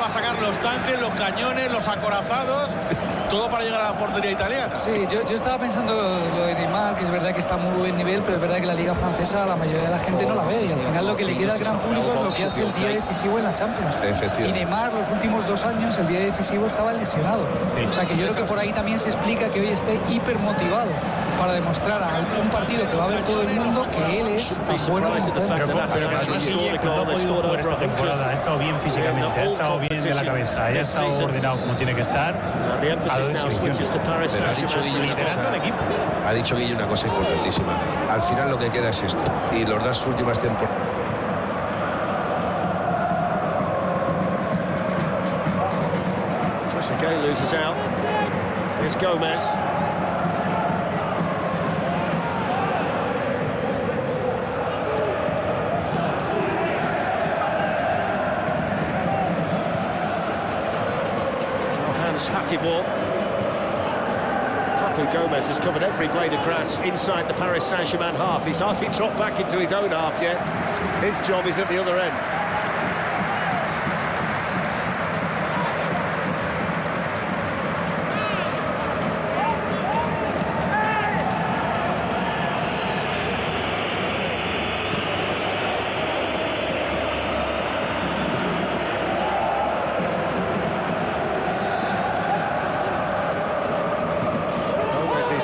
va a sacar los tanques, los cañones, los acorazados, todo para llegar a la portería italiana. Sí, yo estaba pensando lo de Neymar, que es verdad que está a muy buen nivel, pero es verdad que la liga francesa la mayoría de la gente no la ve, y al final lo que le queda al gran público es lo que hace el día decisivo en la Champions. Y Neymar los últimos 2 años, el día decisivo estaba lesionado. O sea que yo creo que por ahí también se explica que hoy esté hipermotivado para demostrar a un partido que va a ver todo el mundo que él es tan bueno como está demostrando. Pero que no ha podido jugar esta temporada, ha estado bien físicamente, ha estado bien de la cabeza, ha estado ordenado como tiene que estar, ha dado exhibiciones. Pero ha dicho Guillo una cosa importantísima. Al final lo que queda es esto, y los 2 últimas temporadas. Trezeguet loses out. Here's Gomez. Hattie ball. Papu Gomez has covered every blade of grass inside the Paris Saint-Germain half. He's hardly dropped back into his own half yet. His job is at the other end.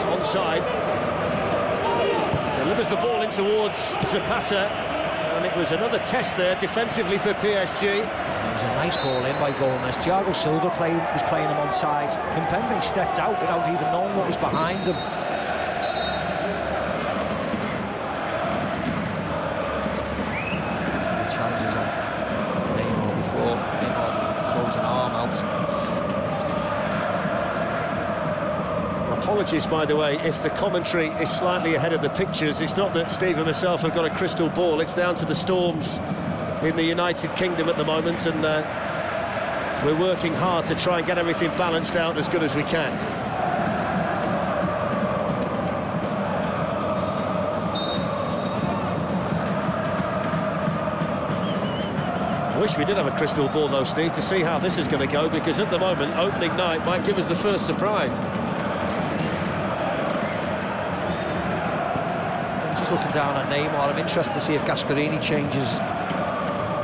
Onside, delivers the ball in towards Zapata, and it was another test there defensively for PSG. It was a nice ball in by Gomez. Thiago Silva was playing him on side. Kimpembe stepped out without even knowing what was behind him. The challenges on Neymar before. Neymar throws an arm out. Apologies, by the way, if the commentary is slightly ahead of the pictures. It's not that Steve and myself have got a crystal ball. It's down to the storms in the United Kingdom at the moment, and we're working hard to try and get everything balanced out as good as we can. I wish we did have a crystal ball, though, Steve, to see how this is going to go, because at the moment, opening night might give us the first surprise. Looking down at Neymar, I'm interested to see if Gasperini changes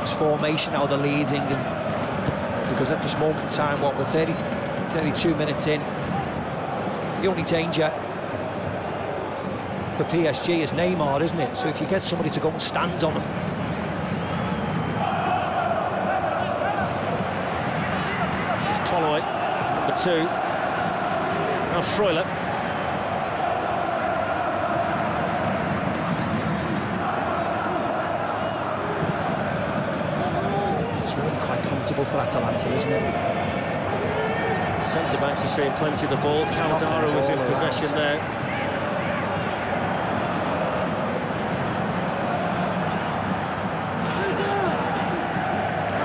his formation, how they're leading, and because at this moment in time, what, we're 32 minutes in, the only danger for PSG is Neymar, isn't it? So if you get somebody to go and stand on him, it's Toloi, number 2. Now Freuler. for Atalanta, isn't it? Centre-backs are seeing plenty of the ball. Caldara was in possession there.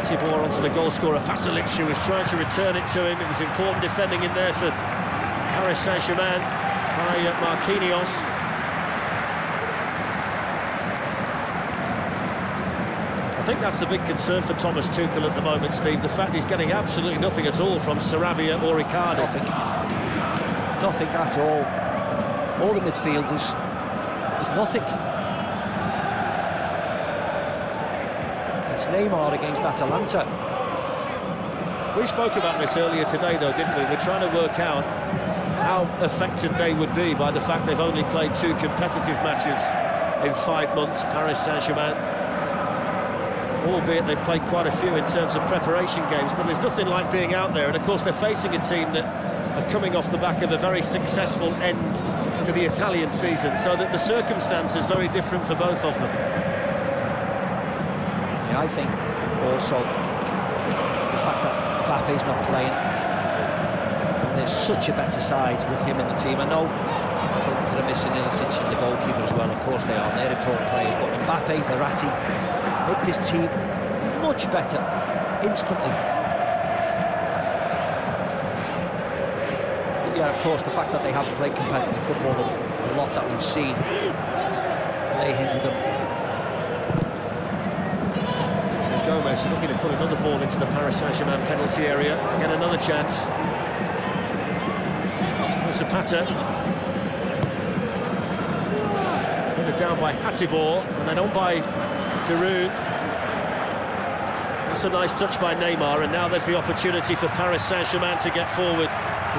Atibor onto the goal-scorer, Pasalic, who was trying to return it to him. It was important defending in there for Paris Saint-Germain by Marquinhos. I think that's the big concern for Thomas Tuchel at the moment, Steve. The fact he's getting absolutely nothing at all from Sarabia or Icardi. Nothing at all. All the midfielders, there's nothing. It's Neymar against Atalanta. We spoke about this earlier today, though, didn't we? We're trying to work out how affected they would be by the fact they've only played 2 competitive matches in 5 months, Paris Saint-Germain. Albeit they've played quite a few in terms of preparation games, but there's nothing like being out there. And of course they're facing a team that are coming off the back of a very successful end to the Italian season, so that the circumstance is very different for both of them. Yeah, I think also the fact that Mbappe's not playing, and there's such a better side with him in the team. I know Atalanta are missing Ilicic and the goalkeeper as well, of course they are, and they're important players, but Mbappe, Verratti make this team much better instantly. But yeah, of course, the fact that they haven't played competitive football a lot that we've seen may hinder them. Gomez looking to put another ball into the Paris Saint-Germain penalty area. Get another chance. Zapata. Headed down by Hatibor, and then on by Deroux. That's a nice touch by Neymar, and now there's the opportunity for Paris Saint-Germain to get forward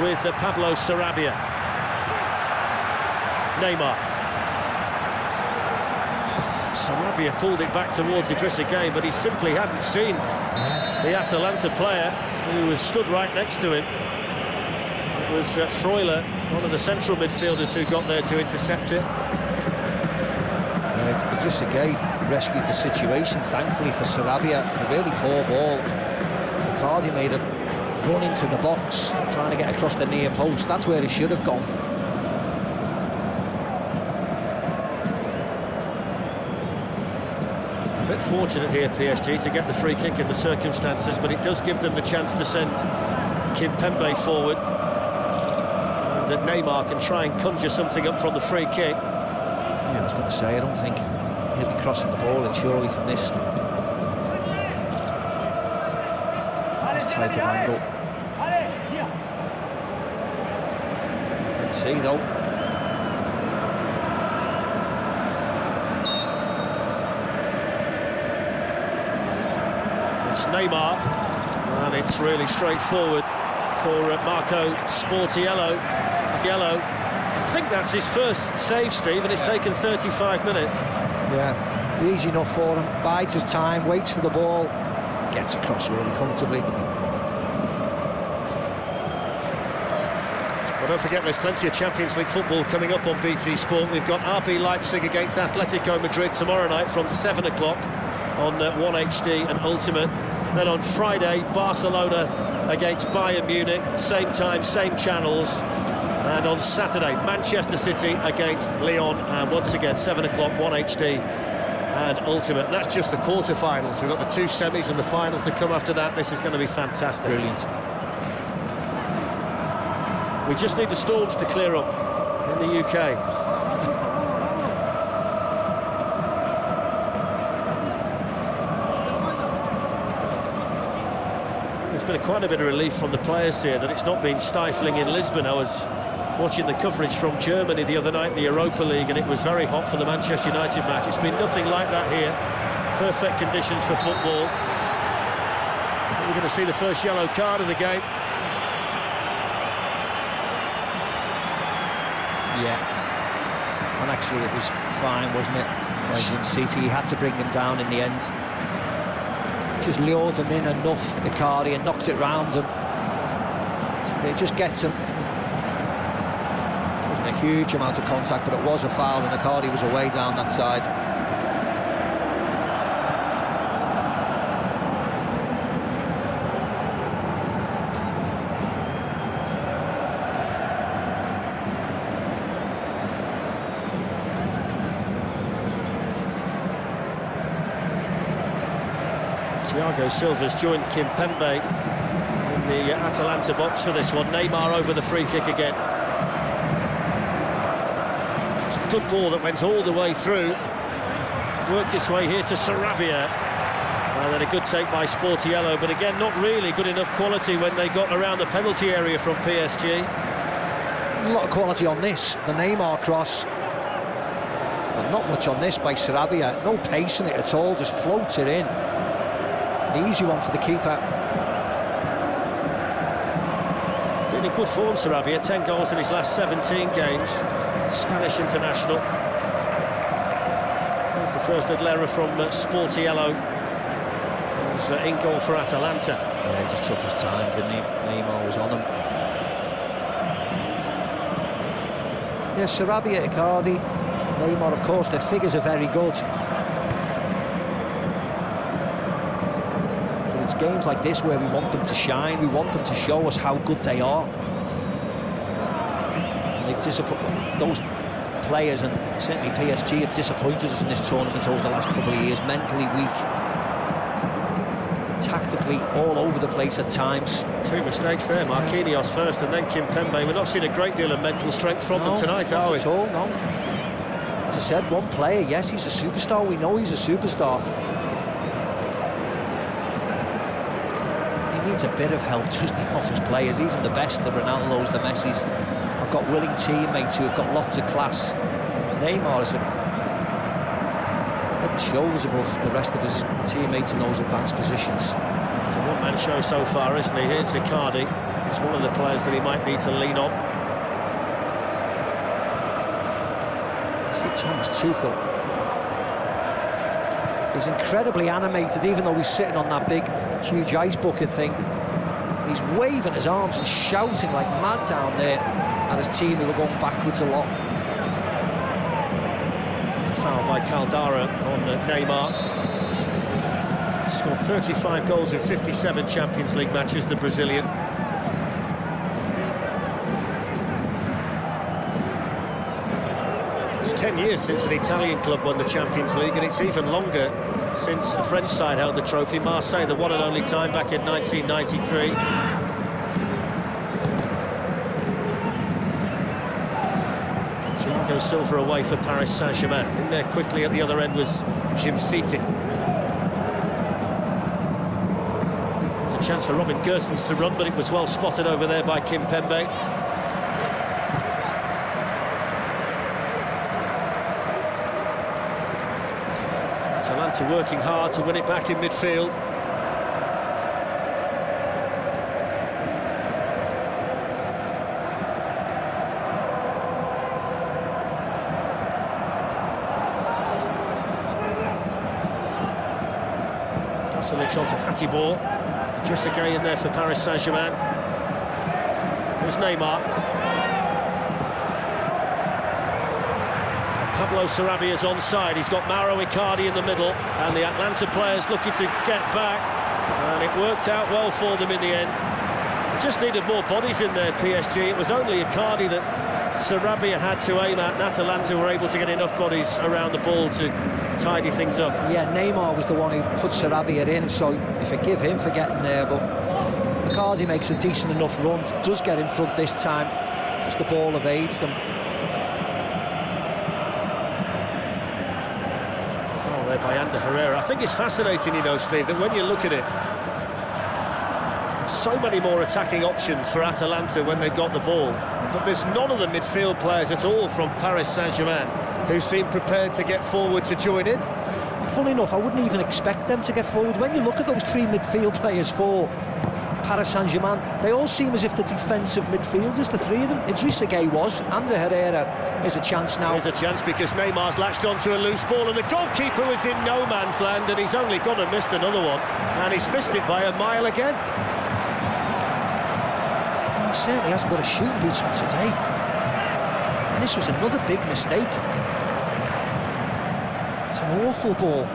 with Pablo Sarabia. Neymar. Sarabia pulled it back towards Idrissa Gueye, but he simply hadn't seen the Atalanta player who was stood right next to him. It was Freuler, one of the central midfielders, who got there to intercept it. Idrissa Gueye rescued the situation, thankfully for Sarabia. A really poor ball. Cardi made a run into the box, trying to get across the near post. That's where he should have gone. A bit fortunate here, PSG, to get the free kick in the circumstances, but it does give them the chance to send Kimpembe forward. And Neymar can try and conjure something up from the free kick. Yeah, I was going to say, I don't think he'll be crossing the ball in surely from this type of angle. Let's see though. It's Neymar, and it's really straightforward for Marco Sportiello. I think that's his first save, Steve, and it's taken 35 minutes. Yeah, easy enough for him. Bides his time, waits for the ball, gets across really comfortably. Well, don't forget, there's plenty of Champions League football coming up on BT Sport. We've got RB Leipzig against Atletico Madrid tomorrow night from 7 o'clock on 1HD and Ultimate. Then on Friday, Barcelona against Bayern Munich, same time, same channels. And on Saturday, Manchester City against Lyon, and once again 7 o'clock, 1HD and Ultimate. And that's just the quarter-finals. We've got the 2 semis and the final to come after that. This is going to be fantastic. Brilliant. We just need the storms to clear up in the UK. There's been quite a bit of relief from the players here that it's not been stifling in Lisbon. I was watching the coverage from Germany the other night in the Europa League, and it was very hot for the Manchester United match. It's been nothing like that here. Perfect conditions for football. We're going to see the first yellow card of the game. Yeah, and actually it was fine, wasn't it? City had to bring him down in the end. Just lured him in enough, Icardi, and knocked it round him. It just gets him. It wasn't a huge amount of contact, but it was a foul, and Icardi was away down that side. Thiago Silva's joined Kimpembe in the Atalanta box for this one. Neymar over the free kick again. It's a good ball that went all the way through. Worked its way here to Sarabia. And then a good take by Sportiello, but again, not really good enough quality when they got around the penalty area from PSG. A lot of quality on this, the Neymar cross. But not much on this by Sarabia. No pace in it at all, just floats it in. Easy one for the keeper. Been in good form, Sarabia. 10 goals in his last 17 games. Spanish international. There's the first little error from Sportiello. It was in goal for Atalanta. Yeah, he just took his time, didn't he? Neymar was on him. Yeah, Sarabia, Icardi, Neymar, of course, their figures are very good. It's games like this where we want them to shine, we want them to show us how good they are. And they've those players, and certainly PSG, have disappointed us in this tournament over the last couple of years. Mentally weak, tactically all over the place at times. 2 mistakes there, Marquinhos first and then Kimpembe. We're not seeing a great deal of mental strength from them tonight, are we? Not at all, no. As I said, one player, yes, he's a superstar, we know he's a superstar. needs a bit of help, doesn't he, off his players? Even the best, the Ronaldos, the Messis, have got willing teammates who have got lots of class. Neymar is head and shoulders above the rest of his teammates in those advanced positions. It's a one-man show so far, isn't he? Here's Icardi. He's one of the players that he might need to lean on. See Thomas Tuchel. He's incredibly animated, even though he's sitting on that big, huge ice bucket thing. He's waving his arms and shouting like mad down there at his team who are going backwards a lot. Foul by Caldara on Neymar. Scored 35 goals in 57 Champions League matches, the Brazilian. It's 10 years since an Italian club won the Champions League, and it's even longer since a French side held the trophy. Marseille, the one and only time, back in 1993. Thiago Silva away for Paris Saint-Germain. In there quickly at the other end was Jim City. There's a chance for Robin Gosens to run, but it was well spotted over there by Kim Pembe. Atalanta working hard to win it back in midfield. Pasalic on to Hatibor. Just again in there for Paris Saint-Germain. There's Neymar. Pablo Sarabia's onside. He's got Mauro Icardi in the middle, and the Atlanta players looking to get back, and it worked out well for them in the end. It just needed more bodies in there, PSG. It was only Icardi that Sarabia had to aim at, and Atalanta were able to get enough bodies around the ball to tidy things up. Yeah, Neymar was the one who put Sarabia in, so you forgive him for getting there, but Icardi makes a decent enough run, does get in front this time, just the ball evades them. By Ander Herrera. I think it's fascinating, you know, Steve, that when you look at it, so many more attacking options for Atalanta when they've got the ball, but there's none of the midfield players at all from Paris Saint-Germain who seem prepared to get forward to join in. Funny enough, I wouldn't even expect them to get forward. When you look at those three midfield players for Paris Saint-Germain, they all seem as if the defensive midfielders, the three of them. Idrissa Gueye was. Ander Herrera is a chance now. There's a chance because Neymar's latched onto a loose ball, and the goalkeeper was in no man's land, and he's only gone and missed another one, and he's missed it by a mile again. He certainly hasn't got a shooting boots on today, and this was another big mistake. It's an awful ball.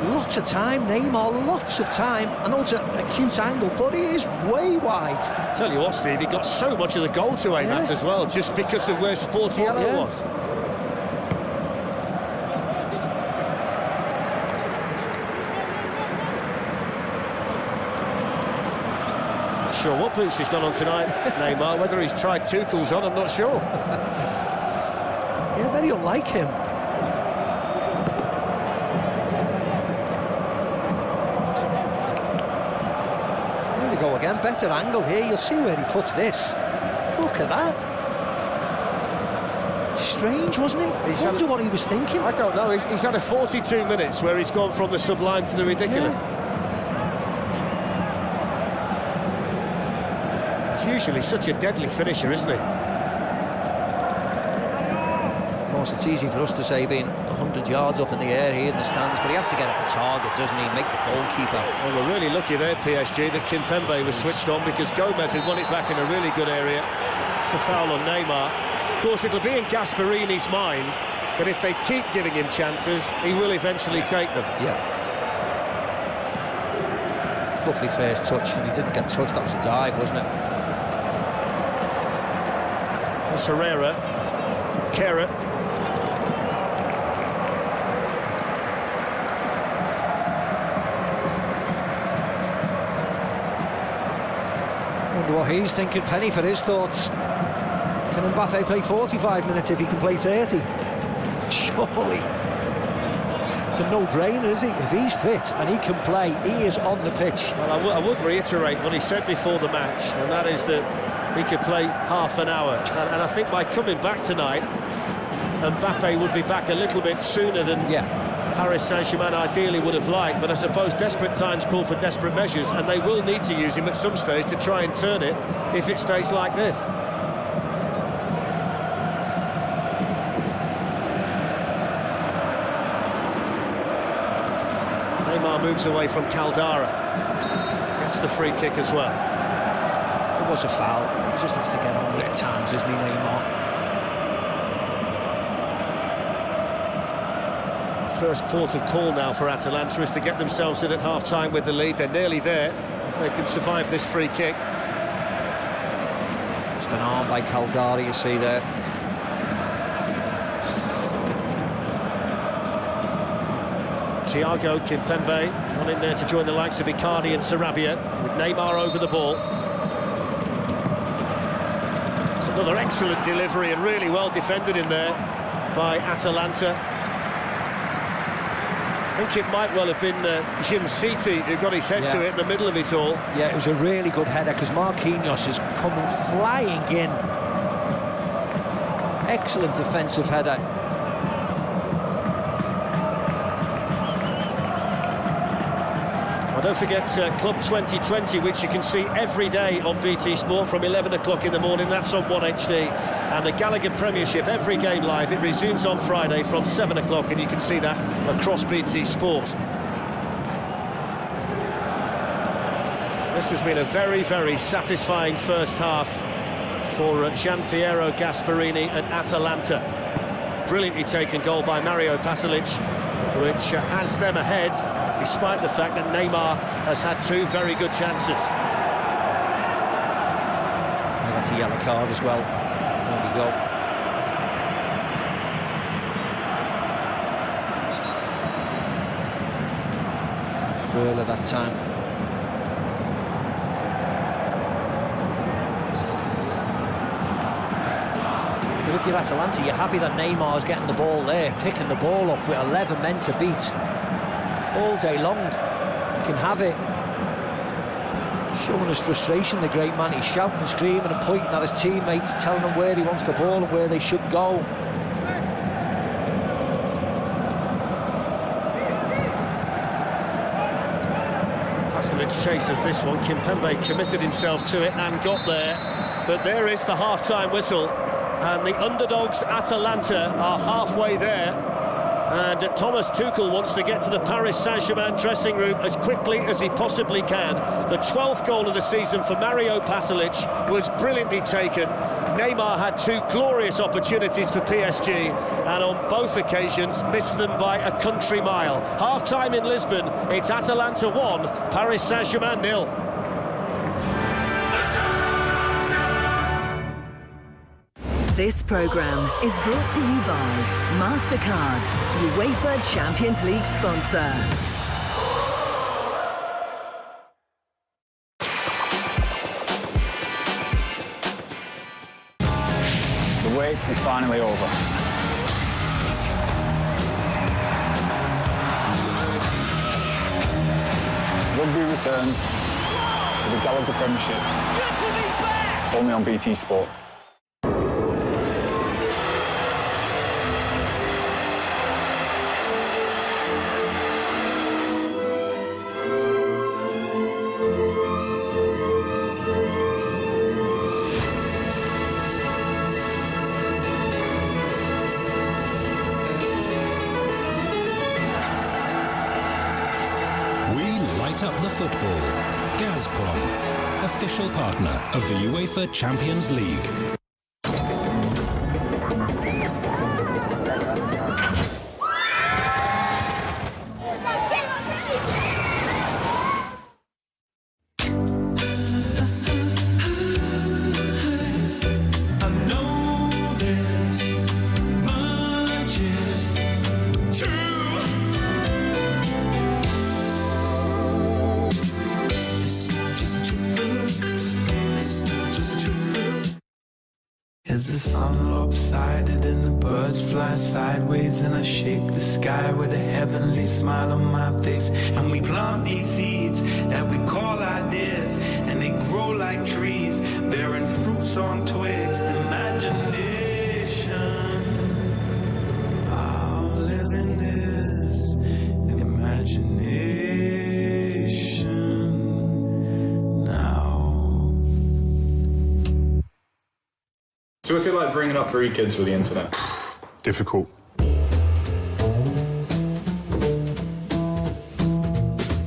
Lots of time, Neymar, lots of time. I know it's a cute angle, but it is way wide. I tell you what, Steve, he got so much of the goal to aim at as well, just because of where Sportiello was. Not sure what boots he's got on tonight, Neymar. Whether he's tried Tuchel's on, I'm not sure. Yeah, very unlike him. Go again, better angle here, you'll see where he puts this. Look at that. Strange, wasn't it? I wonder what he was thinking. I don't know, he's had a 42 minutes where he's gone from the sublime to the ridiculous. He's usually such a deadly finisher, isn't he? Of course, it's easy for us to say being 100 yards up in the air here in the stands, but he has to get at the target, doesn't he? Make the goalkeeper. Well, we're really lucky there, PSG, that Kimpembe was switched on, because Gomez had won it back in a really good area. It's a foul on Neymar. Of course, it'll be in Gasperini's mind that if they keep giving him chances, he will eventually take them. Yeah. Lovely first touch, and he didn't get touched. That was a dive, wasn't it? That's Herrera. Kehrer. What he's thinking, penny for his thoughts. Can Mbappe play 45 minutes if he can play 30? Surely. It's a no-brainer, is he? If he's fit and he can play, he is on the pitch. Well, I would reiterate what he said before the match, and that is that he could play half an hour. And I think by coming back tonight, Mbappe would be back a little bit sooner than Paris Saint-Germain ideally would have liked. But I suppose desperate times call for desperate measures, and they will need to use him at some stage to try and turn it if it stays like this. Neymar moves away from Caldara, gets the free kick as well. It was a foul. He just has to get on with it at times, isn't he, Neymar? First port of call now for Atalanta is to get themselves in at half-time with the lead. They're nearly there if they can survive this free kick. Just an arm by Caldara, you see there. Thiago Kimpembe gone in there to join the likes of Icardi and Sarabia, with Neymar over the ball. It's another excellent delivery and really well defended in there by Atalanta. I think it might well have been Jim Citi who got his head to it in the middle of it all. Yeah, it was a really good header because Marquinhos is coming flying in. Excellent defensive header. Don't forget Club 2020, which you can see every day on BT Sport from 11 o'clock in the morning. That's on 1HD. And the Gallagher Premiership, every game live. It resumes on Friday from 7 o'clock, and you can see that across BT Sport. This has been a very, very satisfying first half for Gianpiero Gasperini and Atalanta. Brilliantly taken goal by Mario Pasalic, which has them ahead, despite the fact that Neymar has had two very good chances. And that's a yellow card as well. There we go. Further that time. But if you're Atalanta, you're happy that Neymar's getting the ball there, picking the ball up with 11 men to beat. All day long, he can have it. Showing his frustration, the great man. He's shouting and screaming and pointing at his teammates, telling them where he wants the ball and where they should go. Pasalic chases this one. Kimpembe committed himself to it and got there. But there is the half-time whistle. And the underdogs, Atalanta, are halfway there. And Thomas Tuchel wants to get to the Paris Saint-Germain dressing room as quickly as he possibly can. The 12th goal of the season for Mario Pasalic was brilliantly taken. Neymar had two glorious opportunities for PSG, and on both occasions missed them by a country mile. Half-time in Lisbon, it's Atalanta 1, Paris Saint-Germain 0. This programme is brought to you by MasterCard, UEFA Champions League sponsor. The wait is finally over. Rugby returns with the Gallagher Premiership. Only on BT Sport. Up the football. Gazprom, official partner of the UEFA Champions League. As the sun lopsided and the birds fly sideways, and I shake the sky with a heavenly smile on my face. And we plant these seeds that we call ideas, and they grow like trees, bearing fruits on twigs. Imagination, I'll live in this imagination now. So what's it like bringing up 3 kids with the internet? Difficult.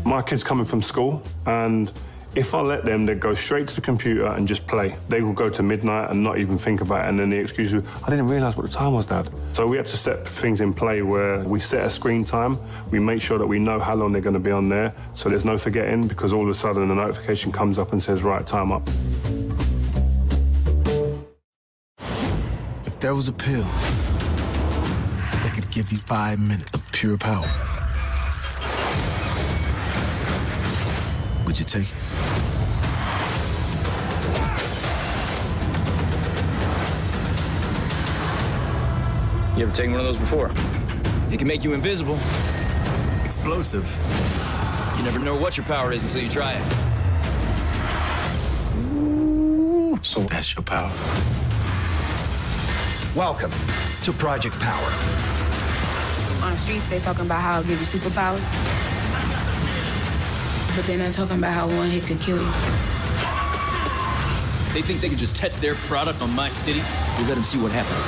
My kid's coming from school, and if I let them, they go straight to the computer and just play. They will go to midnight and not even think about it, and then the excuse is, I didn't realise what the time was, Dad. So we have to set things in play where we set a screen time, we make sure that we know how long they're going to be on there, so there's no forgetting, because all of a sudden a notification comes up and says, right, time up. If there was a pill that could give you 5 minutes of pure power, would you take it? You ever taken one of those before? It can make you invisible. Explosive. You never know what your power is until you try it. Ooh, so that's your power. Welcome to Project Power. On the streets, they talking about how it'll give you superpowers. But they're not talking about how one hit could kill you. They think they can just test their product on my city? We let them see what happens.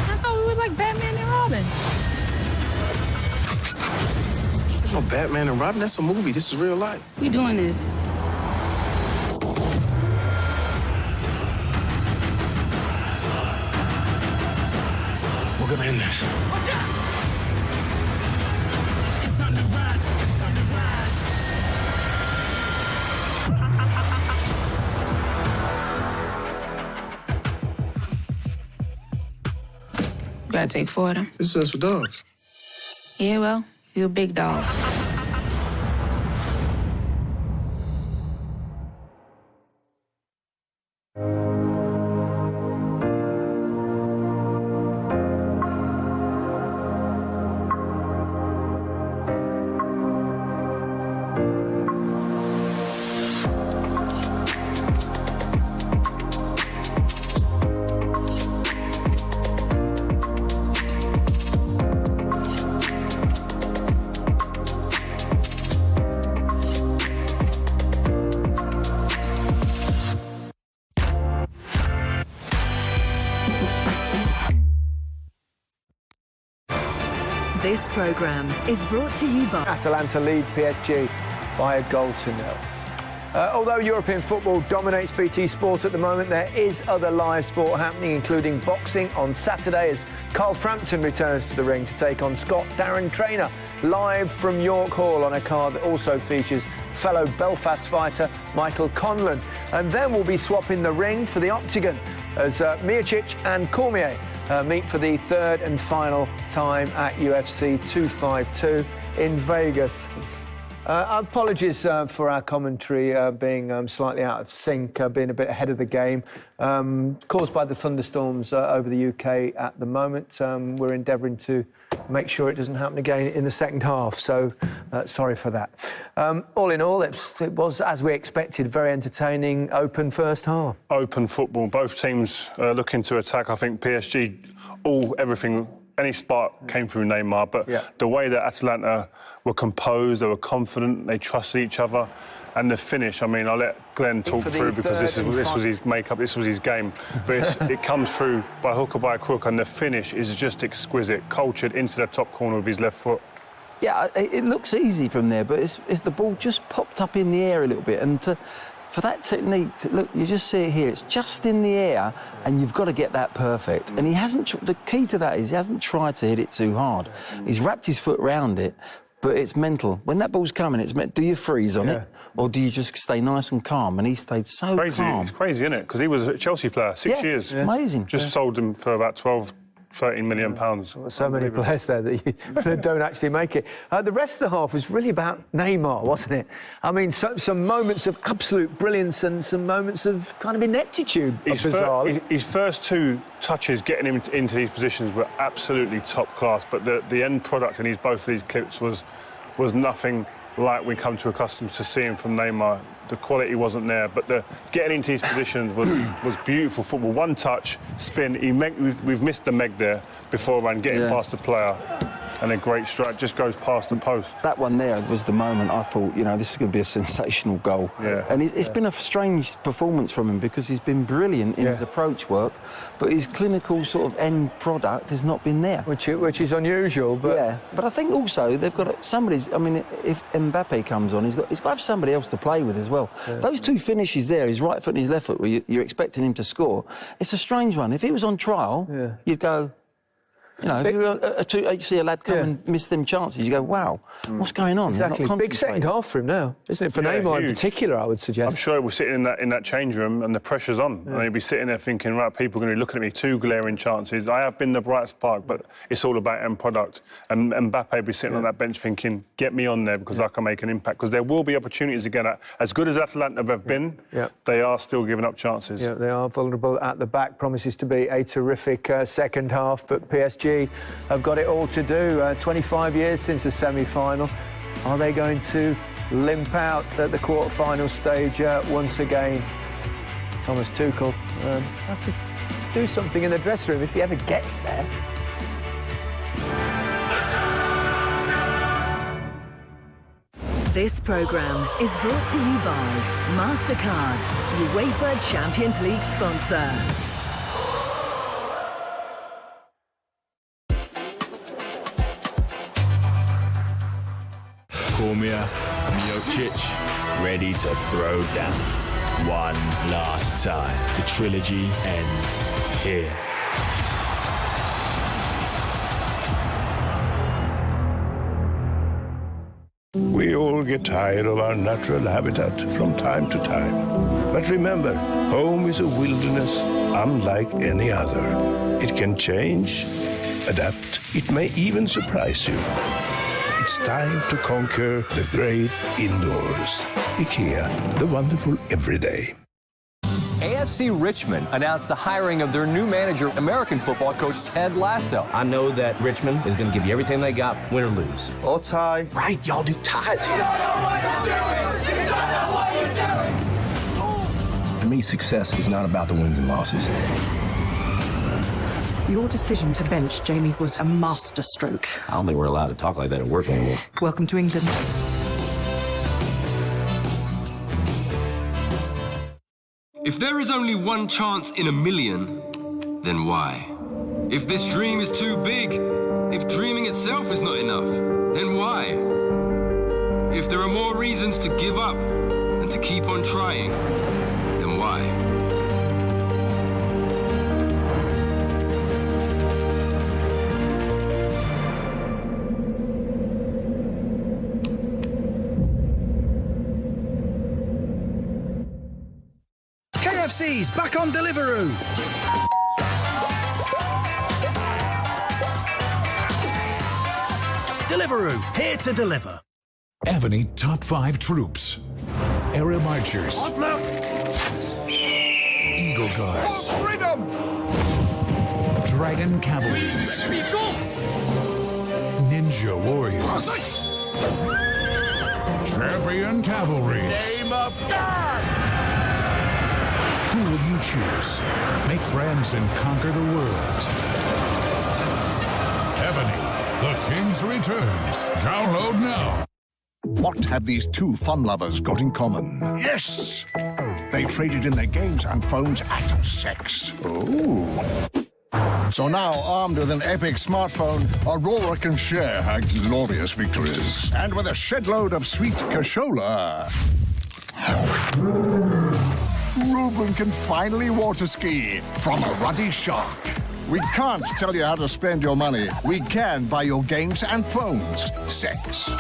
I thought we were like Batman and Robin. There's no Batman and Robin. That's a movie. This is real life. We doing this. We're gonna end this. Gotta take 4 of them. This is for dogs. Yeah, well, you're a big dog. This programme is brought to you by Atalanta lead PSG by a goal to 0. Although European football dominates BT Sport at the moment, there is other live sport happening, including boxing on Saturday as Carl Frampton returns to the ring to take on Scott Darren Traynor, live from York Hall on a card that also features fellow Belfast fighter Michael Conlon. And then we'll be swapping the ring for the octagon as Miocic and Cormier meet for the third and final time at UFC 252 in Vegas. Apologies for our commentary being slightly out of sync, being a bit ahead of the game, caused by the thunderstorms over the UK at the moment. We're endeavouring to make sure it doesn't happen again in the second half, so sorry for that. All in all, it was, as we expected, very entertaining, open first half. Open football, both teams looking to attack. I think PSG, everything, any spark came through Neymar, but the way that Atalanta were composed, they were confident, they trusted each other, and the finish, I mean, I'll let Glenn talk through because this was his makeup, this was his game, but it comes through by hook or by crook, and the finish is just exquisite, cultured into the top corner of his left foot. Yeah, it looks easy from there, but it's the ball just popped up in the air a little bit, and for that technique, look, you just see it here, it's just in the air, and you've got to get that perfect. And he hasn't, the key to that is he hasn't tried to hit it too hard. He's wrapped his foot round it, but it's mental. When that ball's coming, it's meant, do you freeze on it, or do you just stay nice and calm? And he stayed so calm. It's crazy, isn't it? Because he was a Chelsea player, 6 years. Amazing. Just sold him for about 12, £13 million. So many players there that don't actually make it. The rest of the half was really about Neymar, wasn't it? I mean, some moments of absolute brilliance and some moments of kind of ineptitude. His first 2 touches getting him into these positions were absolutely top class, but the end product in both of these clips was nothing like we come to accustomed to seeing from Neymar. The quality wasn't there, but the getting into these positions was beautiful football. One touch, spin. We've missed the Meg there before and getting past the player, and a great strike just goes past the post. That one there was the moment I thought, this is going to be a sensational goal. Yeah. And it's been a strange performance from him because he's been brilliant in his approach work, but his clinical sort of end product has not been there. Which is unusual, but... Yeah, but I think also they've got somebody's... I mean, if Mbappe comes on, he's got to have somebody else to play with as well. Yeah. Those 2 finishes there, his right foot and his left foot, where you're expecting him to score, it's a strange one. If he was on trial, you'd go... if you see a lad come and miss them chances, you go, wow, what's going on? Exactly. Big second half for him now, isn't it? For Neymar in particular, I would suggest. I'm sure he was sitting in that change room and the pressure's on. And he'd be sitting there thinking, right, people are going to be looking at me, 2 glaring chances. I have been the bright spark, but it's all about end product. And Mbappe would be sitting on that bench thinking, get me on there because I can make an impact. Because there will be opportunities again. As good as Atalanta have been, they are still giving up chances. Yeah, they are vulnerable at the back. Promises to be a terrific second half, but PSG have got it all to do. 25 years since the semi-final. Are they going to limp out at the quarter-final stage once again? Thomas Tuchel has to do something in the dressing room if he ever gets there. This programme is brought to you by MasterCard, UEFA Champions League sponsor. Cormier, Miocic, ready to throw down. One last time. The trilogy ends here. We all get tired of our natural habitat from time to time. But remember, home is a wilderness unlike any other. It can change, adapt, it may even surprise you. It's time to conquer the great indoors. IKEA, the wonderful everyday. AFC Richmond announced the hiring of their new manager, American football coach Ted Lasso. I know that Richmond is going to give you everything they got, win or lose. Or tie. Right, y'all do ties. You don't know what you're doing! You don't know what you're doing! For me, success is not about the wins and losses. Your decision to bench Jamie was a masterstroke. I don't think we're allowed to talk like that at work anymore. Welcome to England. If there is only one chance in a million, then why? If this dream is too big, if dreaming itself is not enough, then why? If there are more reasons to give up than to keep on trying, then why? KFC's back on Deliveroo. Deliveroo, here to deliver. Ebony Top 5 Troops. Air Marchers. Eagle Guards. Dragon Cavalries. Ninja Warriors. Champion Cavalry. Name of God! Who will you choose? Make friends and conquer the world. Ebony, the King's Return. Download now. What have these two fun lovers got in common? Yes! They traded in their games and phones at sex. Ooh. So now, armed with an epic smartphone, Aurora can share her glorious victories. And with a shed-load of sweet cashola, Ruben can finally water ski from a ruddy shark. We can't tell you how to spend your money. We can buy your games and phones. Sex.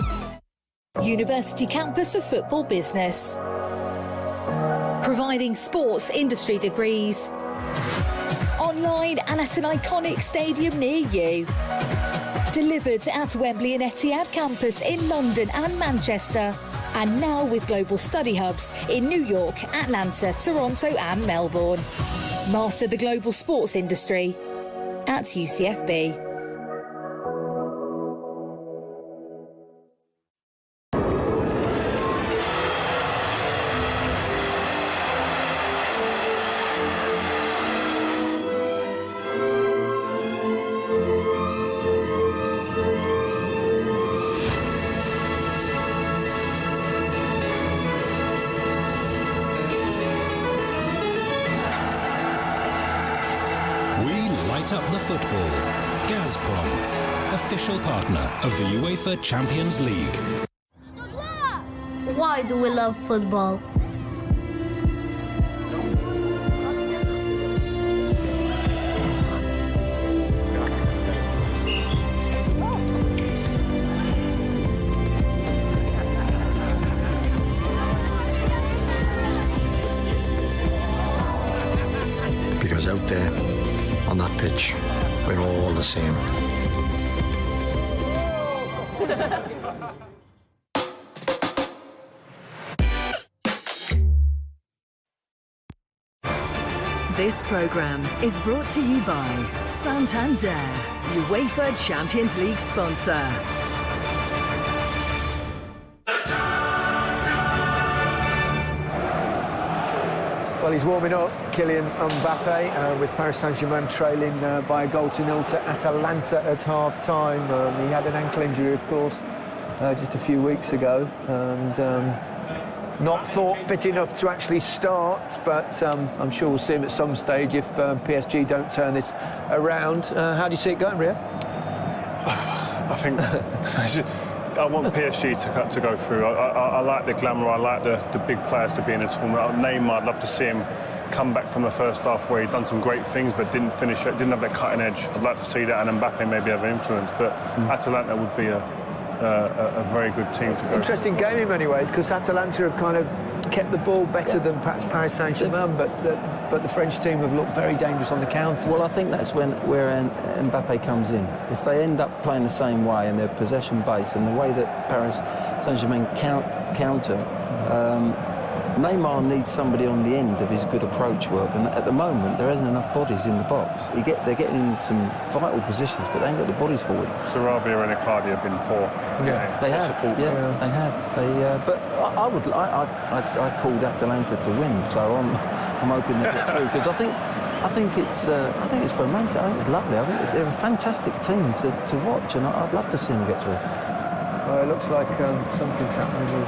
University Campus of Football Business. Providing sports industry degrees on online and at an iconic stadium near you. Delivered at Wembley and Etihad campus in London and Manchester. And now with global study hubs in New York, Atlanta, Toronto and Melbourne. Master the global sports industry at UCFB. Up the football. Gazprom, official partner of the UEFA Champions League. Why do we love football? Because out there, on that pitch, we're all the same. This programme is brought to you by Santander, UEFA Champions League sponsor. Well, he's warming up, Kylian Mbappe, with Paris Saint-Germain trailing by a goal to nil to Atalanta at half-time. He had an ankle injury, of course, just a few weeks ago, and not thought fit enough to actually start, but I'm sure we'll see him at some stage if PSG don't turn this around. How do you see it going, Ria? I think I want PSG to go through. I like the glamour. I like the big players to be in the tournament. Neymar, I'd love to see him come back from the first half where he'd done some great things but didn't finish it, didn't have that cutting edge. I'd like to see that, and Mbappe maybe have influence. But Atalanta would be a very good team to go. Interesting game in many ways, because Atalanta have kind of kept the ball better than perhaps Paris Saint-Germain, but the French team have looked very dangerous on the counter. Well, I think that's where Mbappe comes in. If they end up playing the same way and they're possession-based, and the way that Paris Saint-Germain counter, Neymar needs somebody on the end of his good approach work, and at the moment there isn't enough bodies in the box. They're getting in some vital positions, but they ain't got the bodies forward. Sarabia and Icardi have been poor. Yeah, they have. Yeah, they have. But I called Atalanta to win, so I'm hoping they get through, because I think it's romantic. I think it's lovely. I think they're a fantastic team to watch, and I'd love to see them get through. Well, it looks like something's happening with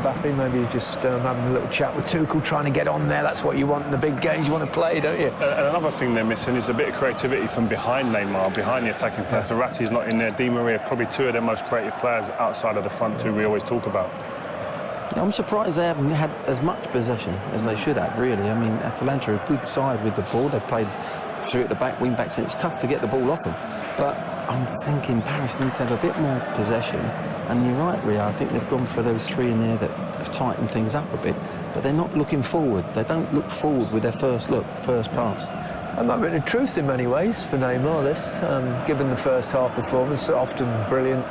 Mbappe. Maybe he's just having a little chat with Tuchel, trying to get on there. That's what you want in the big games. You want to play, don't you? And another thing they're missing is a bit of creativity from behind Neymar, behind the attacking player. Verratti's not in there. Di Maria, probably two of their most creative players outside of the front two we always talk about. I'm surprised they haven't had as much possession as they should have, really. I mean, Atalanta are a good side with the ball. They played through at the back, wing backs, and it's tough to get the ball off them. But I'm thinking Paris need to have a bit more possession. And you're right, Ria, I think they've gone for those three in there that have tightened things up a bit. But they're not looking forward. They don't look forward with their first pass. A moment of truth in many ways for Neymar, this, given the first half performance, often brilliant,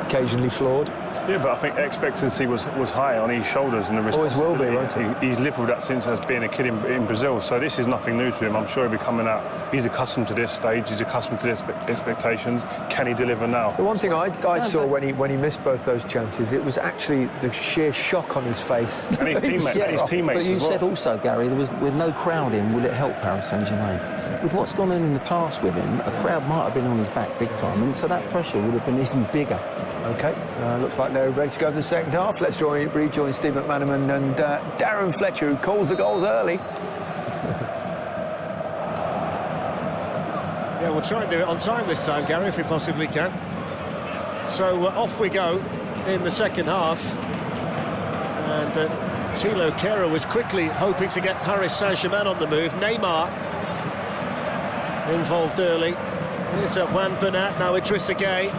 occasionally flawed. Yeah, but I think expectancy was high on his shoulders, and the responsibility. Always will be, won't he? He's lived with that since as being a kid in Brazil, so this is nothing new to him. I'm sure he'll be coming out. He's accustomed to this stage. He's accustomed to the expectations. Can he deliver now? The one thing I saw when he missed both those chances, it was actually the sheer shock on his face. And his teammates. But you said also, Gary, there was with no crowd in, will it help Paris Saint-Germain? With what's gone on in the past with him, a crowd might have been on his back big time, and so that pressure would have been even bigger. OK, looks like they're ready to go to the second half. Let's rejoin Steve McManaman and Darren Fletcher, who calls the goals early. Yeah, we'll try and do it on time this time, Gary, if we possibly can. So off we go in the second half. And Thilo Kehrer was quickly hoping to get Paris Saint-Germain on the move. Neymar involved early. Here's Juan Bernat, now Idrissa Gueye.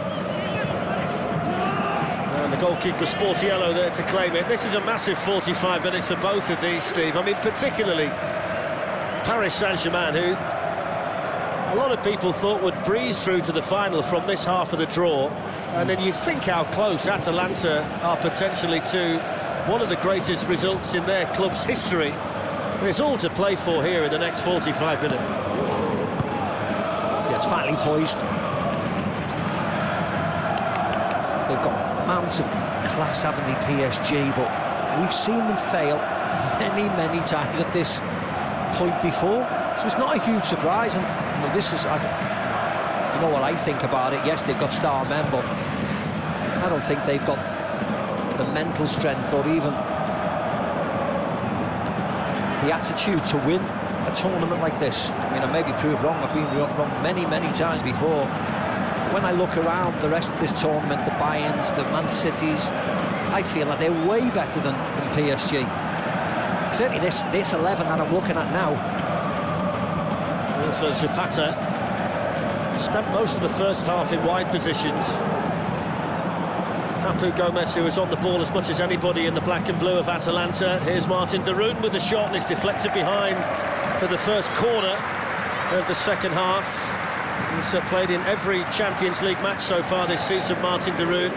And the goalkeeper Sportiello there to claim it. This is a massive 45 minutes for both of these, Steve. I mean, particularly Paris Saint-Germain, who a lot of people thought would breeze through to the final from this half of the draw. And then you think how close Atalanta are potentially to one of the greatest results in their club's history. It's all to play for here in the next 45 minutes. Yeah, it's finally poised. They've got mounts of class, haven't they, PSG, but we've seen them fail many times at this point before. So it's not a huge surprise, and you know, this is, as you know what I think about it. Yes, they've got star men, but I don't think they've got the mental strength or even the attitude to win a tournament like this. I mean, I may be proved wrong. I've been wrong many times before. When I look around the rest of this tournament, the Bayerns, the Man Cities, I feel that they're way better than PSG. Certainly this 11 that I'm looking at now. Also Zapata spent most of the first half in wide positions. Papu Gomez, who was on the ball as much as anybody in the black and blue of Atalanta. Here's Martin de Roon with the shot, and it's deflected behind for the first corner of the second half. He's played in every Champions League match so far this season, Martin de Roon.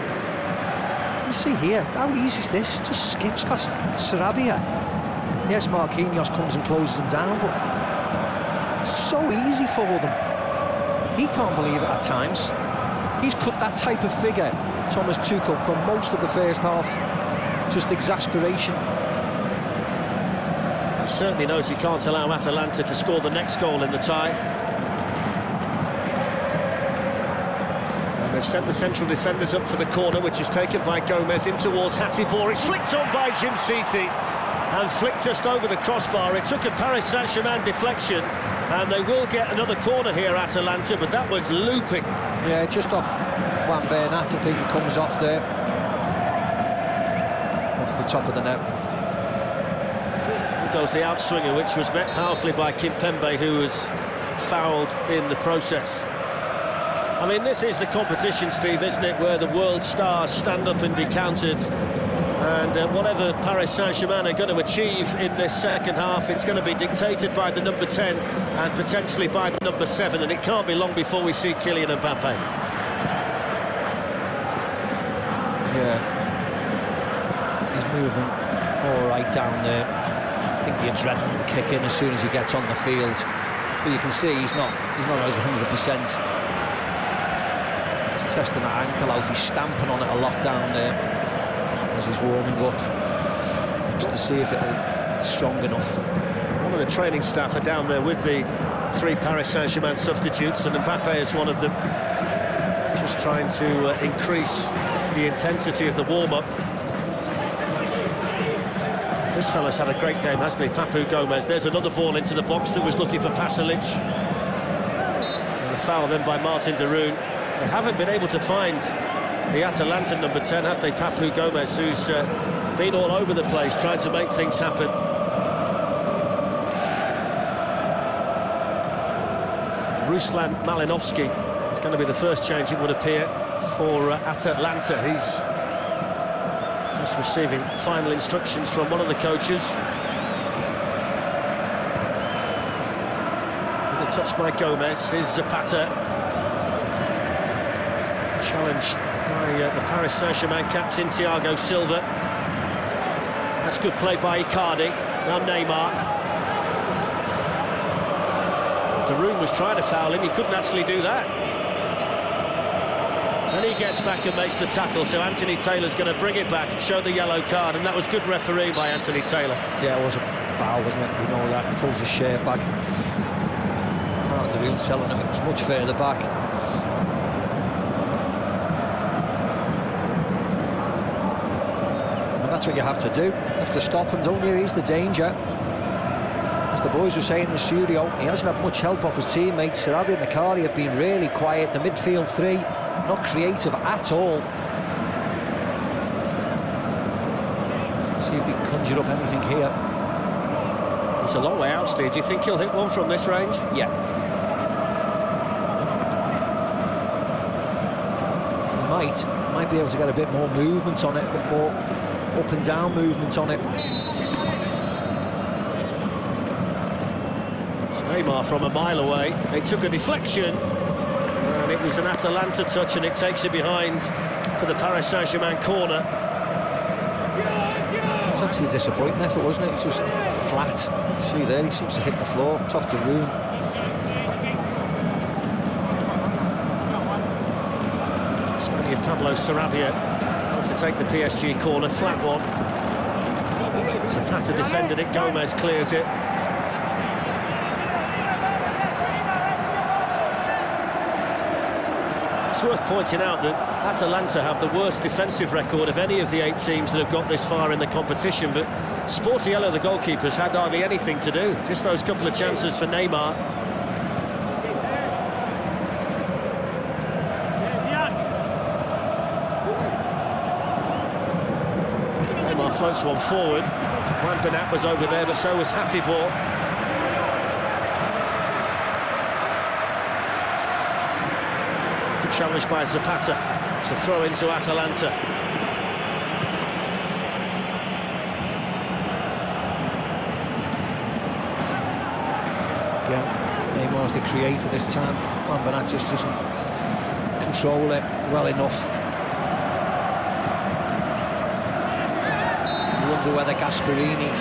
You see here, how easy is this? Just skips past Sarabia. Yes, Marquinhos comes and closes them down, but it's so easy for them. He can't believe it at times. He's cut that type of figure, Thomas Tuchel, for most of the first half. Just exasperation. He certainly knows he can't allow Atalanta to score the next goal in the tie. And they've sent the central defenders up for the corner, which is taken by Gomez in towards Hatibor. It's flicked on by Jim City and flicked just over the crossbar. It took a Paris Saint-Germain deflection, and they will get another corner here, Atalanta, but that was looping. Yeah, just off Juan Bernat, I think it comes off there. Off the top of the net. There goes the outswinger, which was met powerfully by Kimpembe, who was fouled in the process. I mean, this is the competition, Steve, isn't it, where the world stars stand up and be counted. And whatever Paris Saint-Germain are going to achieve in this second half, it's going to be dictated by the number 10 and potentially by the number 7, and it can't be long before we see Kylian Mbappe. Yeah, he's moving all right down there. I think the adrenaline will kick in as soon as he gets on the field, but you can see he's not as 100%. He's testing that ankle out. He's stamping on it a lot down there as he's warming up, just to see if it's strong enough. One of the training staff are down there with the 3 Paris Saint-Germain substitutes, and Mbappe is one of them, just trying to increase the intensity of the warm-up. This fella's had a great game, hasn't he, Papu Gomez? There's another ball into the box that was looking for Pasalic. And a foul then by Martin de Roon. They haven't been able to find the Atalanta number 10, have they? Papu Gomez, who's been all over the place trying to make things happen. Ruslan Malinovsky is going to be the first change, it would appear, for Atalanta. He's just receiving final instructions from one of the coaches. With a touch by Gomez. Here's Zapata. Challenged by the Paris Saint-Germain captain, Thiago Silva. That's good play by Icardi. Now Neymar. De Roon was trying to foul him, he couldn't actually do that. And he gets back and makes the tackle, so Anthony Taylor's going to bring it back and show the yellow card, and that was good refereeing by Anthony Taylor. Yeah, it was a foul, wasn't it? We know that. He pulls his shirt back. De Roon's telling him it was much further back. That's what you have to do. You have to stop him, don't you? He's the danger. As the boys were saying in the studio, he hasn't had much help off his teammates. Sarabia and Nakari have been really quiet. The midfield 3, not creative at all. Let's see if they can conjure up anything here. It's a long way out, Steve. Do you think he'll hit one from this range? Yeah. He might be able to get a bit more movement on it, a bit more up and down movement on it. It's Neymar from a mile away. They took a deflection, and it was an Atalanta touch, and it takes it behind for the Paris Saint-Germain corner. It's actually a disappointing effort, wasn't it? It's just flat. See there, he seems to hit the floor. It's off the room. Spaniard Pablo Sarabia to take the PSG corner, flat one. Zapata defended it, Gomez clears it. It's worth pointing out that Atalanta have the worst defensive record of any of the 8 teams that have got this far in the competition, but Sportiello, the goalkeeper's had hardly anything to do. Just those couple of chances for Neymar. Neymar floats one forward. Juan Bernat was over there, but so was Hatibor. Challenged by Zapata. It's a throw into Atalanta. Again, Neymar's the creator this time. Juan Bernat just doesn't control it well enough. You wonder whether Gasperini,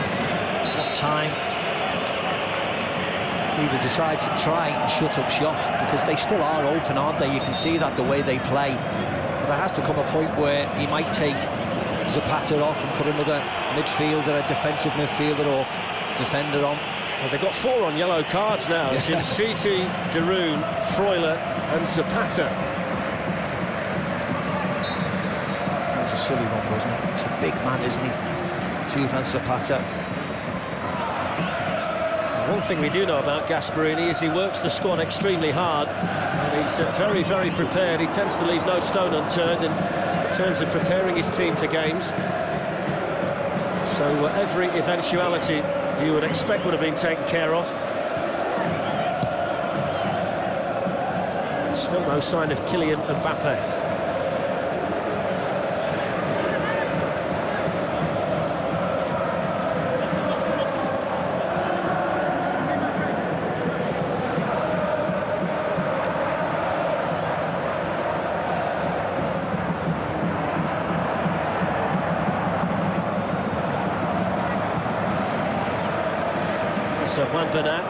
what time, either decide to try and shut up shop, because they still are open, aren't they? You can see that the way they play. But there has to come a point where he might take Zapata off and put another midfielder, a defensive midfielder or defender on. Well, they've got 4 on yellow cards now. It's in City, Garoon, Freuler and Zapata. That was a silly one, wasn't it? He's a big man, isn't he? Juvan Zapata. One thing we do know about Gasperini is he works the squad extremely hard, and he's very, very prepared. He tends to leave no stone unturned in terms of preparing his team for games. So every eventuality you would expect would have been taken care of. Still no sign of Kylian Mbappe. So Juan Bernat.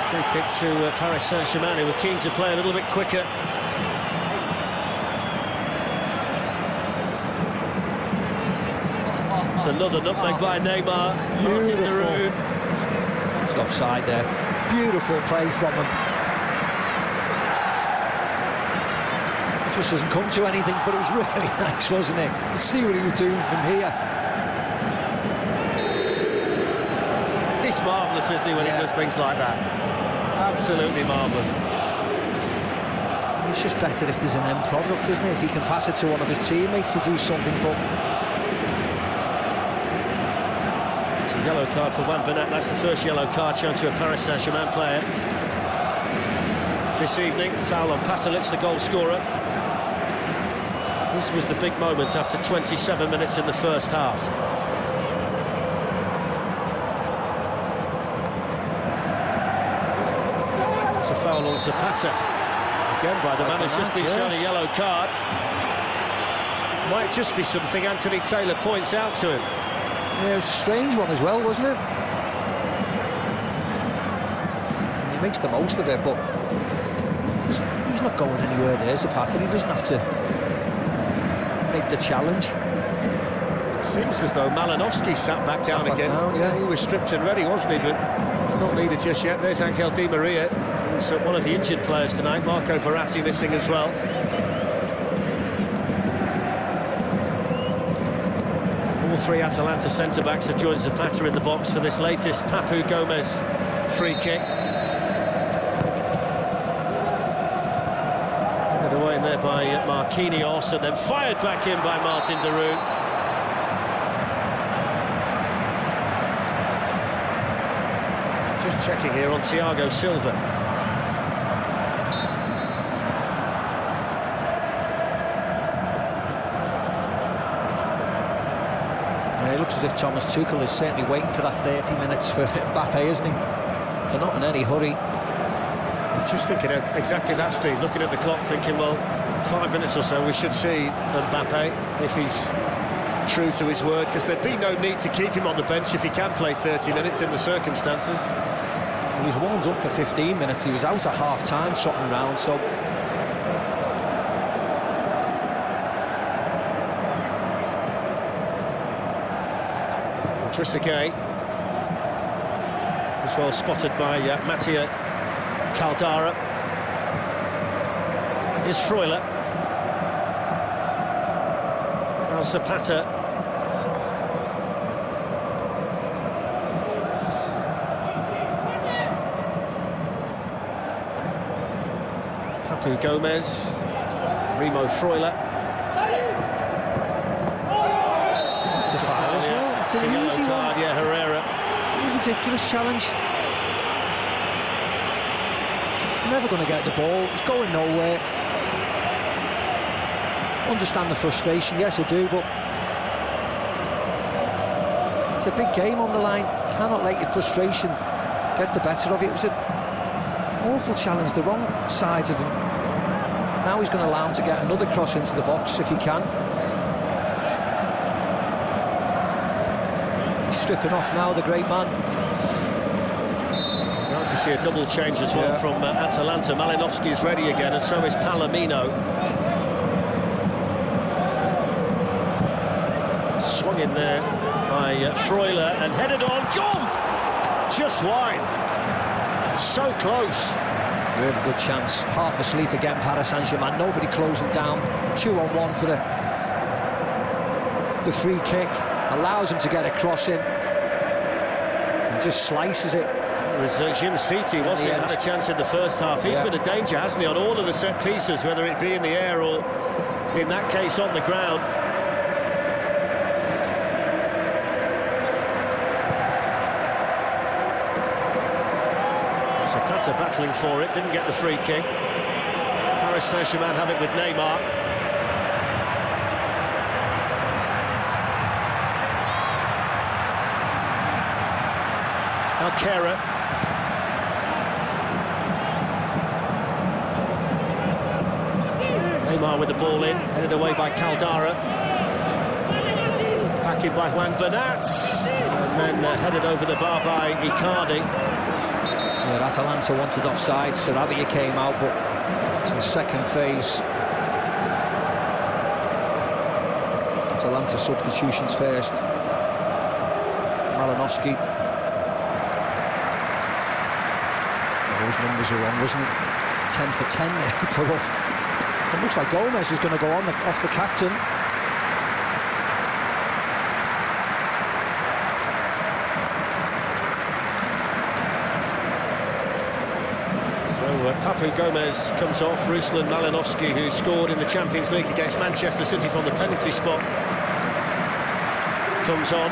Free kick to Paris Saint-Germain, who were keen to play a little bit quicker. It's another nutmeg by Neymar. Beautiful. It's offside there. Beautiful play from him. Just doesn't come to anything, but it was really nice, wasn't it? You could see what he was doing from here. He's marvellous, isn't he, when he does things like that? Absolutely marvellous. It's just better if there's an end product, isn't it? If he can pass it to one of his teammates to do something, but... It's a yellow card for Juan Bernat. That's the first yellow card shown to a Paris Saint-Germain player this evening. Foul on Pasalic, the goal scorer. This was the big moment after 27 minutes in the first half. It's a foul on Zapata. Again by the man who's just been shown a yellow card. Might just be something Anthony Taylor points out to him. Yeah, it was a strange one as well, wasn't it? He makes the most of it, but he's not going anywhere there, Zapata. He doesn't have to make the challenge. Seems as though Malinovsky sat back down again. Yeah. He was stripped and ready, wasn't he? But not needed just yet. There's Angel Di Maria, who's one of the injured players tonight. Marco Verratti missing as well. All 3 Atalanta centre-backs have joined Zapata in the box for this latest Papu Gomez free kick. Away in there by Marquinhos, and then fired back in by Martin de Roon. Just checking here on Thiago Silva. Yeah, it looks as if Thomas Tuchel is certainly waiting for that 30 minutes for Mbappe, isn't he? They're not in any hurry. Just thinking of exactly that, Steve, looking at the clock, thinking, well, 5 minutes or so we should see Mbappe, if he's true to his word, because there'd be no need to keep him on the bench if he can play 30 minutes in the circumstances. Well, he's warmed up for 15 minutes, he was out at half-time trotting around, so... Trezeguet, as well spotted by Mattia Caldara. Here's Freuler. Now Zapata. Papu Gomez. Remo Freuler. It's a foul as well. It's an easy one. Yeah, Herrera. Ridiculous challenge. Never going to get the ball. It's going nowhere. Understand the frustration, yes I do, but it's a big game on the line. Cannot let your frustration get the better of it. It was an awful challenge, the wrong sides of him. Now he's going to allow him to get another cross into the box if he can. He's stripping off now, the great man. Going to see a double change as well from Atalanta. Malinowski is ready again, and so is Palomino. Swung in there by Freuler and headed on. John! Just wide. So close. Really good chance. Half asleep again, Paris Saint-Germain. Nobody closing down. 2-on-1 for the free kick. Allows him to get a cross in. And just slices it. It was Jim City, wasn't it? Had a chance in the first half. He's been a danger, hasn't he, on all of the set pieces, whether it be in the air or, in that case, on the ground. Zapata battling for it, didn't get the free kick. Paris Saint-Germain have it with Neymar. Now Kera. Neymar with the ball in, headed away by Caldara. Back in by Juan Bernat. And then headed over the bar by Icardi. Yeah, Atalanta wanted offside. Sarabia came out, but it's the second phase. Atalanta substitutions first. Malinowski. Those numbers are on, wasn't it? 10 for 10 there. It looks like Gomez is going to go on off the captain. Papu Gomez comes off. Ruslan Malinowski, who scored in the Champions League against Manchester City from the penalty spot, comes on.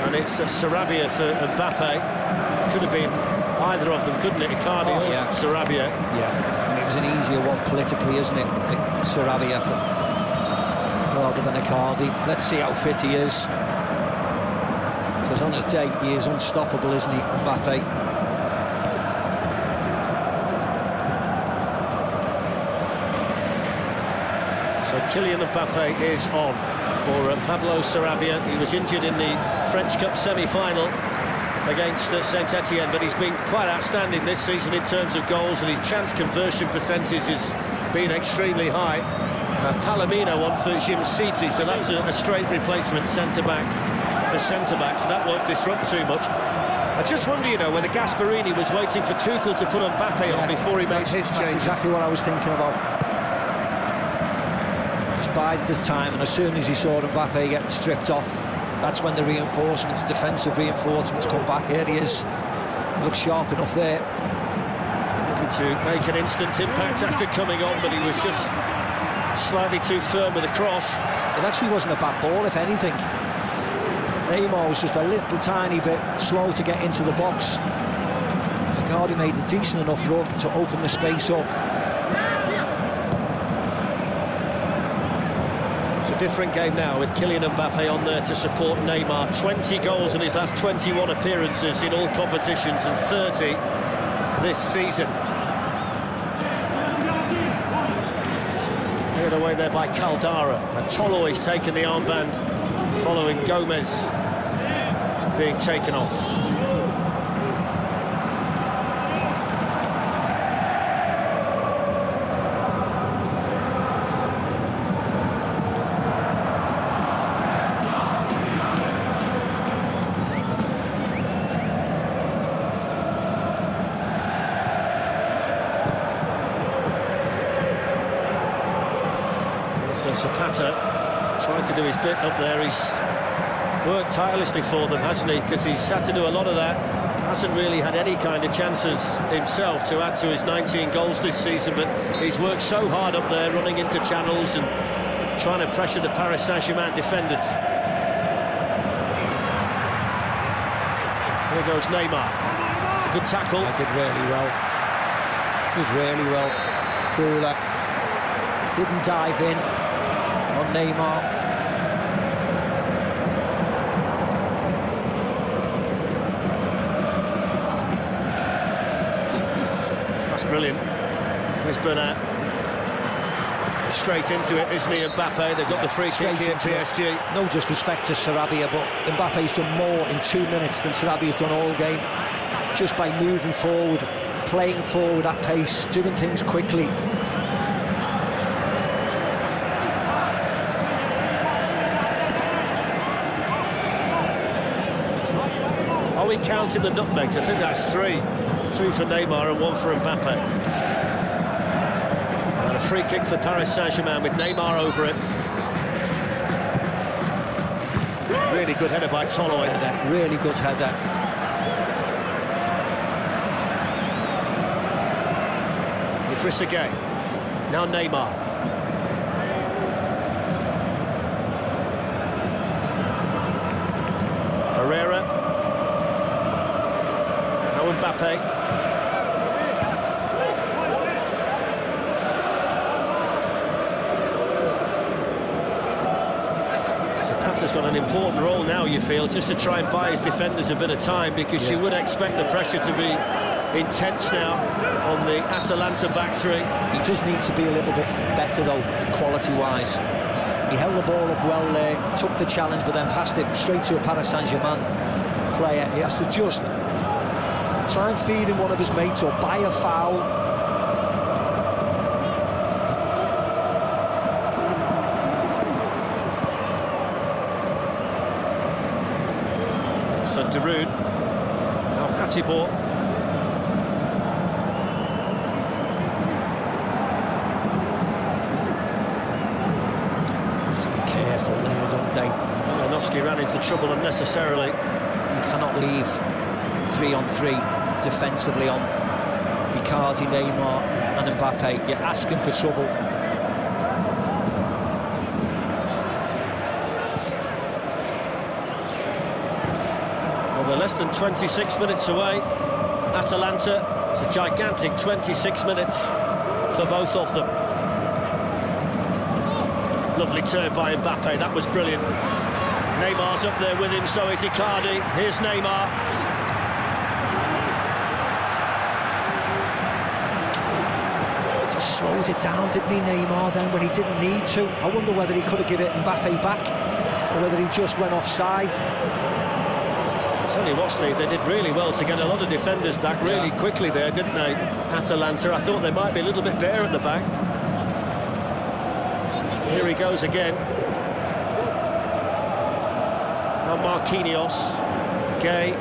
And it's Sarabia for Mbappe. Could have been either of them, couldn't it? Icardi or Sarabia. Yeah, and it was an easier one politically, isn't it? Sarabia rather than Icardi. Let's see how fit he is. Because on his day, he is unstoppable, isn't he, Mbappe? So Kylian Mbappe is on for Pablo Sarabia. He was injured in the French Cup semi-final against Saint Etienne, but he's been quite outstanding this season in terms of goals, and his chance conversion percentage has been extremely high. Palomino on for Jim City, so that's a straight replacement centre-back for centre-back, so that won't disrupt too much. I just wonder, you know, whether Gasperini was waiting for Tuchel to put Mbappe on before he makes his change. That's exactly what I was thinking about. Just bided his time, and as soon as he saw Mbappe get stripped off, that's when the reinforcements, defensive reinforcements, come back. Here he is. He looks sharp enough there. Looking to make an instant impact after coming on, but he was just slightly too firm with the cross. It actually wasn't a bad ball, if anything. Neymar was just a little tiny bit slow to get into the box. Icardi made a decent enough run to open the space up. It's a different game now with Kylian Mbappe on there to support Neymar. 20 goals in his last 21 appearances in all competitions and 30 this season. Cleared away there by Caldara. And Tolloy's taken the armband following Gomez being taken off. So Zapata trying to do his bit up there. He's worked tirelessly for them, hasn't he? Because he's had to do a lot of that. Hasn't really had any kind of chances himself to add to his 19 goals this season, but he's worked so hard up there, running into channels and trying to pressure the Paris Saint-Germain defenders. Here goes Neymar. It's a good tackle. He did really well. Did really well. Fuller didn't dive in on Neymar. That's brilliant. Here's Bernat. Straight into it, isn't he, Mbappe? They've got the free kick here, PSG. No disrespect to Sarabia, but Mbappe's done more in 2 minutes than Sarabia's done all game. Just by moving forward, playing forward at pace, doing things quickly. Are we counting the nutmegs? I think that's 3. 2 for Neymar and 1 for Mbappe. And a free kick for Paris Saint-Germain with Neymar over it. Really good header by Tolloy. Really good header. Idrissa Gueye. Now Neymar. Herrera. Now Mbappe. Zapata's got an important role now, you feel, just to try and buy his defenders a bit of time, because you would expect the pressure to be intense now on the Atalanta back three. He does need to be a little bit better, though, quality-wise. He held the ball up well there, took the challenge, but then passed it straight to a Paris Saint-Germain player. He has to just try and feed in one of his mates or buy a foul. So Darude, now Hatibor. Have to be careful there, don't they? Malinowski ran into trouble unnecessarily. You cannot leave 3-on-3 defensively on Icardi, Neymar and Mbappe. You're asking for trouble. Well, they're less than 26 minutes away. Atalanta, it's a gigantic 26 minutes for both of them. Lovely turn by Mbappe, that was brilliant. Neymar's up there with him, so is Icardi. Here's Neymar. Just slowed it down, didn't he, Neymar, then, when he didn't need to? I wonder whether he could have given it Mbappe back, or whether he just went offside. I'll tell you what, Steve, they did really well to get a lot of defenders back really quickly there, didn't they, Atalanta? I thought they might be a little bit bare at the back. Here he goes again. Now Marquinhos, Gueye.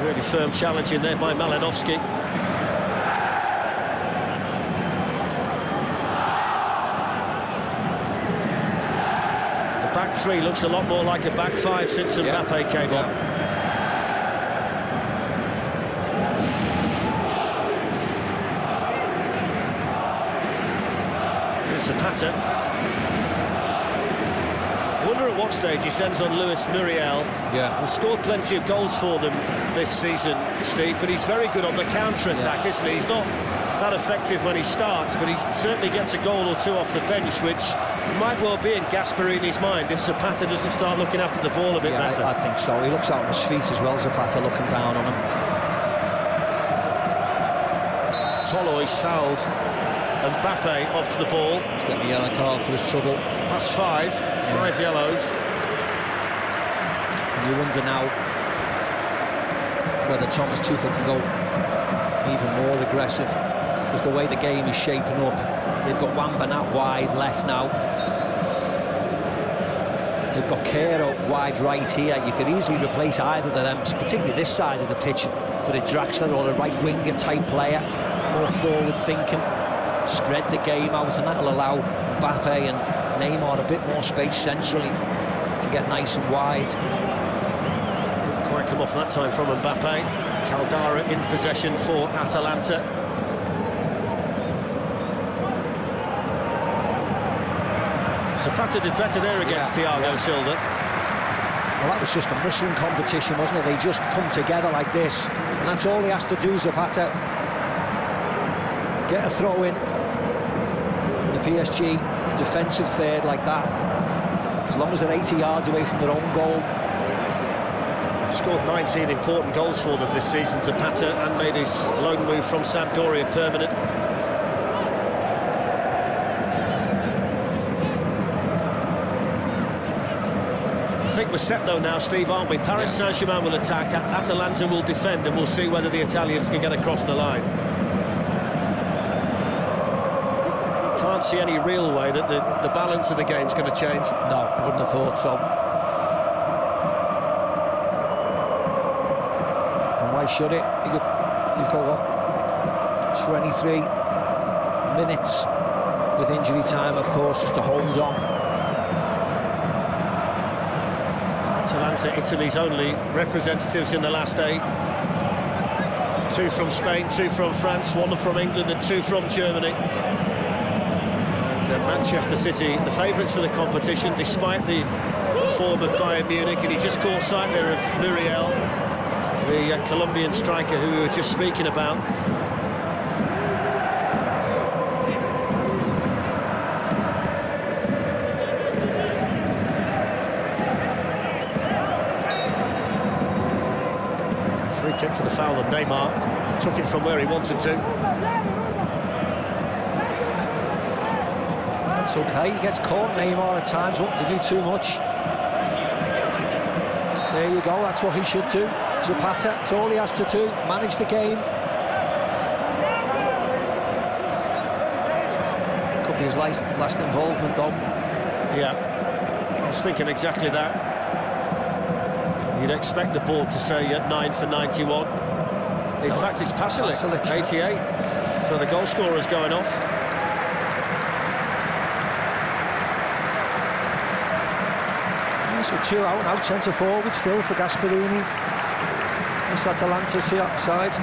Really firm challenge in there by Malinowski. The back three looks a lot more like a back five since Mbappe came on. Zapata. I wonder at what stage he sends on Luis Muriel. Yeah. He's scored plenty of goals for them this season, Steve, but he's very good on the counter-attack, isn't he? He's not that effective when he starts, but he certainly gets a goal or two off the bench, which might well be in Gasperini's mind if Zapata doesn't start looking after the ball a bit better. I think so. He looks out on his feet as well, Zapata looking down on him. Toloy's fouled. Mbappe off the ball. He's getting a yellow card for his trouble. That's five yellows. And you wonder now whether Thomas Tuchel can go even more aggressive, because the way the game is shaping up, they've got Wamba out wide left now. They've got Kero wide right here. You could easily replace either of them, particularly this side of the pitch, for a Draxler or a right winger type player, more forward thinking. Spread the game out, and that'll allow Mbappe and Neymar a bit more space centrally to get nice and wide. Didn't quite come off that time from Mbappe. Caldara in possession for Atalanta. Zapata did better there against Thiago Silva. Well, that was just a Muslim competition, wasn't it? They just come together like this, and that's all he has to do, Zapata. Get a throw in. The PSG defensive third like that, as long as they're 80 yards away from their own goal. Scored 19 important goals for them this season, Zapata, and made his loan move from Sampdoria permanent. I think we're set though now, Steve, aren't we? Paris Saint-Germain will attack, Atalanta will defend, and we'll see whether the Italians can get across the line. Can't see any real way that the balance of the game's going to change. No, I wouldn't have thought so. And why should it? He's got what? 23 minutes with injury time, of course, just to hold on. Atalanta, Italy's only representatives in the last 8. 2 from Spain, 2 from France, 1 from England and 2 from Germany. Manchester City, the favourites for the competition, despite the form of Bayern Munich, and he just caught sight there of Muriel, the Colombian striker who we were just speaking about. Free kick for the foul of Neymar, took it from where he wanted to. It's okay, he gets caught, Neymar at times, wanting to do too much. There you go, that's what he should do. Zapata, that's all he has to do, manage the game. Could be his last involvement though. Yeah, I was thinking exactly that. You'd expect the board to say at 9 for 91. In fact, it's Pasalic, 88. So the goal scorer's going off. So 2 out now, centre forward still for Gasperini. This Atalanta side.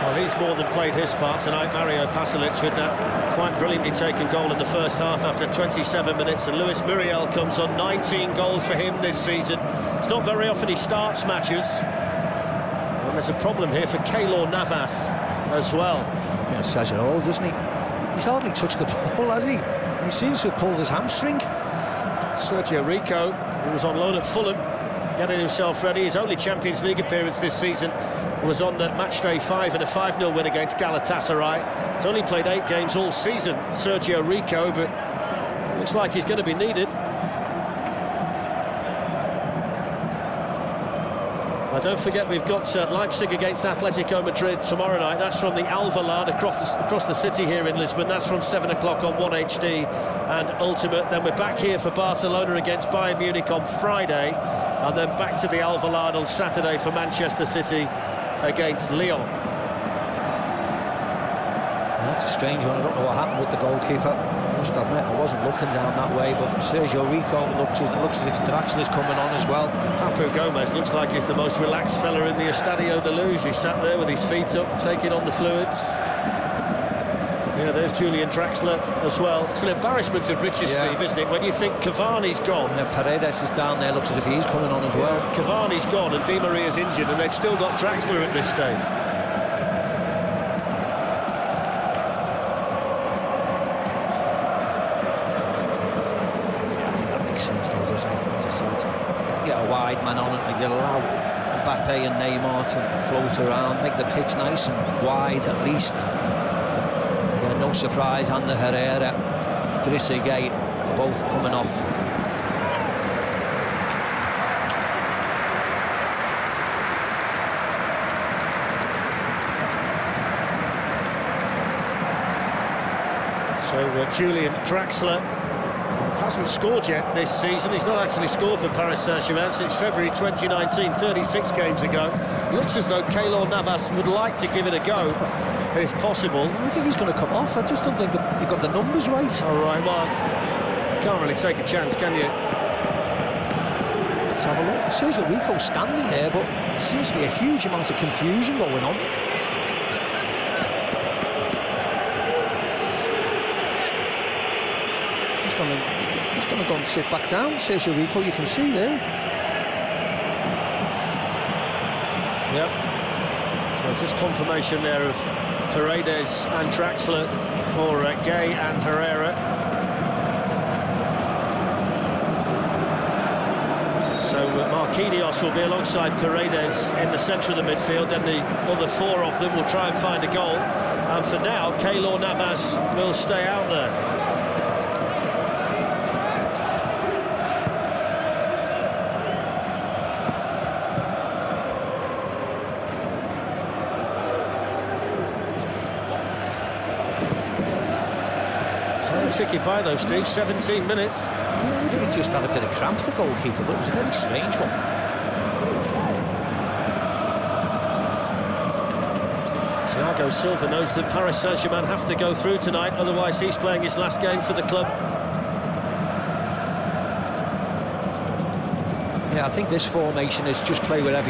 Well, he's more than played his part tonight, Mario Pasalic, with that quite brilliantly taken goal in the first half after 27 minutes, and Luis Muriel comes on. 19 goals for him this season. It's not very often he starts matches, and there's a problem here for Keylor Navas as well. Yeah, says it all, doesn't he? He's hardly touched the ball, has he? He seems to have pulled his hamstring. Sergio Rico, who was on loan at Fulham, getting himself ready. His only Champions League appearance this season was on that matchday 5 in a 5-0 win against Galatasaray. He's only played 8 games all season, Sergio Rico, but looks like he's going to be needed. Don't forget, we've got Leipzig against Atletico Madrid tomorrow night. That's from the Alvalade across the city here in Lisbon. That's from 7 o'clock on 1HD and Ultimate. Then we're back here for Barcelona against Bayern Munich on Friday, and then back to the Alvalade on Saturday for Manchester City against Lyon. That's a strange one. I don't know what happened with the goalkeeper. I must admit, I wasn't looking down that way, but Sergio Rico looks as if Draxler's coming on as well. Papu Gomez looks like he's the most relaxed fella in the Estadio de Luz. He's sat there with his feet up, taking on the fluids. Yeah, there's Julian Draxler as well. It's an embarrassment of riches, Steve, isn't it? When you think Cavani's gone. Yeah, Paredes is down there, looks as if he's coming on as well. Cavani's gone and Di Maria's injured, and they've still got Draxler at this stage. Yeah, I think that makes sense, though, doesn't it? As I said, get a wide man on it, and you allow Mbappe and Neymar to float around, make the pitch nice and wide at least. No surprise, Ander Herrera, Trezeguet are both coming off. So Julian Draxler hasn't scored yet this season. He's not actually scored for Paris Saint-Germain since February 2019, 36 games ago. Looks as though Keylor Navas would like to give it a go, if possible. I think he's going to come off. I just don't think that he got the numbers right. All right, well, can't really take a chance, can you? Let's have a look. Sergio Rico standing there, but there seems to be a huge amount of confusion going on. He's going to go and sit back down. Sergio Rico, you can see there. Yep. So just confirmation there of Paredes and Draxler for Gay and Herrera. So Marquinhos will be alongside Paredes in the centre of the midfield, and the other four of them will try and find a goal. And for now, Keylor Navas will stay out there. Ticking by though, Steve, 17 minutes. I think he just had a bit of cramp, the goalkeeper, but it was a very strange one. Thiago Silva knows that Paris Saint-Germain have to go through tonight, otherwise he's playing his last game for the club. Yeah, I think this formation is just play wherever you